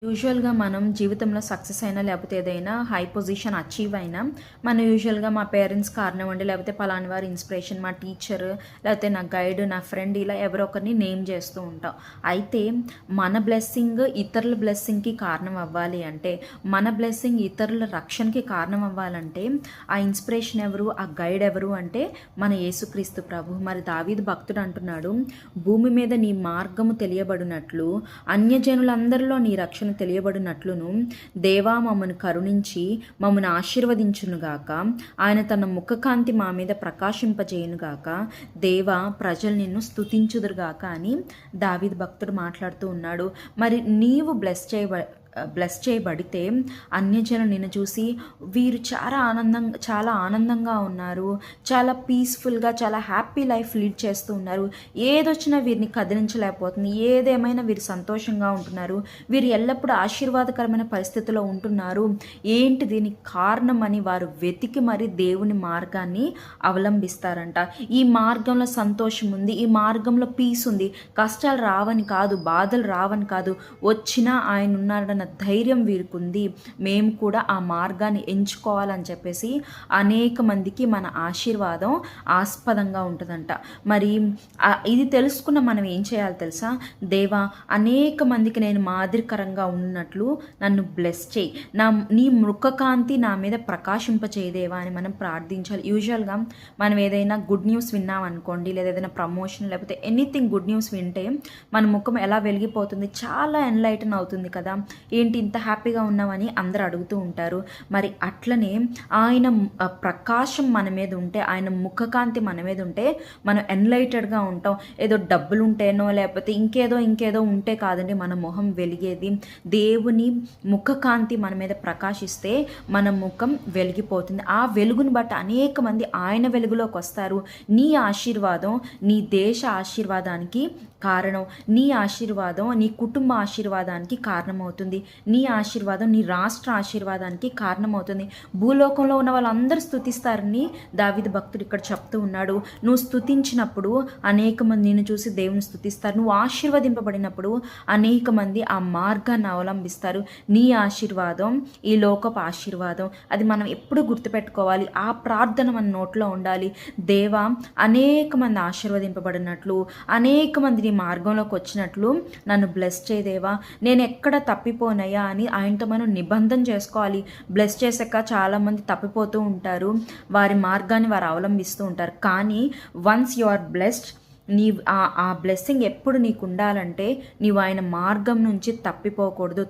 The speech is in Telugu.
యూజువల్‌గా మనం జీవితంలో సక్సెస్ అయినా, లేపోతే ఏదైనా హై పొజిషన్ అచీవ్ అయినా, మనం యూజువల్‌గా మా పేరెంట్స్ కారణమండి, లేపోతే పలానా వారి ఇన్‌స్పిరేషన్, మా టీచర్, లేపోతే నా గైడ్, నా ఫ్రెండ్ ఇలా ఎవరో ఒకరిని నేమ్ చేస్తూ ఉంటాం. అయితే మన బ్లెస్సింగ్ ఇతరుల బ్లెస్సింగ్‌కి కారణం అవ్వాలి అంటే, మన బ్లెస్సింగ్ ఇతరుల రక్షణకి కారణం అవ్వాలంటే, ఆ ఇన్‌స్పిరేషన్ ఎవరు? ఆ గైడ్ ఎవరు అంటే మన యేసుక్రీస్తు ప్రభు. మరి దావీదు భక్తుడు అంటున్నాడు, భూమి మీద నీ మార్గము తెలియబడినట్లు అన్యజనులందరిలో నీ రక్షణ తెలియబడినట్లును దేవా మమ్మను కరుణించి మమ్మను ఆశీర్వదించునుగాక. ఆయన తన ముఖకాంతి మా మీద ప్రకాశింపజేయునుగాక. దేవా ప్రజలు నిన్ను స్తుతించుదురుగాక అని దావీదు భక్తుడు మాట్లాడుతూ ఉన్నాడు. మరి నీవు బ్లెస్ చేయబడితే అన్యజనులు నిన్ను చూసి వీరు చాలా ఆనందంగా ఉన్నారు, చాలా పీస్ఫుల్గా, చాలా హ్యాపీ లైఫ్ లీడ్ చేస్తూ ఉన్నారు, ఏదొచ్చినా వీరిని కదిలించలేకపోతుంది, ఏదేమైనా వీరు సంతోషంగా ఉంటున్నారు, వీరు ఎల్లప్పుడూ ఆశీర్వాదకరమైన పరిస్థితిలో ఉంటున్నారు, ఏంటి దీనికి కారణం అని వారు వెతికి మరి దేవుని మార్గాన్ని అవలంబిస్తారంట. ఈ మార్గంలో సంతోషం ఉంది, ఈ మార్గంలో పీస్ ఉంది, కష్టాలు రావని కాదు, బాధలు రావని కాదు, వచ్చినా ఆయన ఉన్నాడన్న ధైర్యం వీరికుంది, మేము కూడా ఆ మార్గాన్ని ఎంచుకోవాలని చెప్పేసి అనేక మందికి మన ఆశీర్వాదం ఆస్పదంగా ఉంటుందంట. మరి ఇది తెలుసుకున్న మనం ఏం చేయాలి తెలుసా? దేవా అనేక మందికి నేను మాదిరికరంగా ఉన్నట్లు నన్ను బ్లెస్ చేయి, నీ ముఖకాంతి నా మీద ప్రకాశింపచేయదేవా అని మనం ప్రార్థించాలి. యూజువల్గా మనం ఏదైనా గుడ్ న్యూస్ విన్నాం అనుకోండి, లేదా ఏదైనా ప్రమోషన్ లేకపోతే ఎనీథింగ్ గుడ్ న్యూస్ వింటే మన ముఖం ఎలా వెలిగిపోతుంది, చాలా ఎన్లైటన్ అవుతుంది కదా, ఏంటి ఇంత హ్యాపీగా ఉన్నామని అందరూ అడుగుతూ ఉంటారు. మరి అట్లనే ఆయన ప్రకాశం మన మీద ఉంటే, ఆయన ముఖకాంతి మన మీద ఉంటే మనం ఎన్లైటెడ్గా ఉంటాం. ఏదో డబ్బులు ఉంటేనో లేకపోతే ఇంకేదో ఉంటే కాదండి మన మొహం వెలిగేది. దేవుని ముఖకాంతి మన మీద ప్రకాశిస్తే మన ముఖం వెలిగిపోతుంది. ఆ వెలుగును బట్టి అనేక మంది ఆయన వెలుగులోకి వస్తారు. నీ ఆశీర్వాదం నీ దేశ ఆశీర్వాదానికి కారణం, నీ ఆశీర్వాదం నీ కుటుంబ ఆశీర్వాదానికి కారణమవుతుంది, నీ ఆశీర్వాదం నీ రాష్ట్ర ఆశీర్వాదానికి కారణమవుతుంది. భూలోకంలో ఉన్న వాళ్ళందరూ స్తుతిస్తారని దావీదు భక్తుడు ఇక్కడ చెప్తూ ఉన్నాడు. నువ్వు స్తుతించినప్పుడు అనేక మంది నిన్ను చూసి దేవుని స్తుతిస్తారు, నువ్వు ఆశీర్వదింపబడినప్పుడు అనేక మంది ఆ మార్గాన్ని అవలంబిస్తారు. నీ ఆశీర్వాదం ఈ లోకపు ఆశీర్వాదం, అది మనం ఎప్పుడు గుర్తుపెట్టుకోవాలి. ఆ ప్రార్థన మన నోట్లో ఉండాలి. దేవా అనేక మంది ఆశీర్వదింపబడినట్లు, అనేక మంది నీ మార్గంలోకి వచ్చినట్లు నన్ను బ్లెస్ చేయదేవా, నేను ఎక్కడ తప్పిపోనయ్యా అని ఆయనతో మనం నిబంధన చేసుకోవాలి. బ్లెస్ చేసాక చాలామంది తప్పిపోతూ ఉంటారు, వారి మార్గాన్ని వారు అవలంబిస్తూ ఉంటారు. కానీ వన్స్ యు ఆర్ బ్లెస్డ్, నీ ఆ బ్లెస్సింగ్ ఎప్పుడు నీకు ఉండాలంటే నీవు ఆయన మార్గం నుంచి తప్పిపోకూడదు.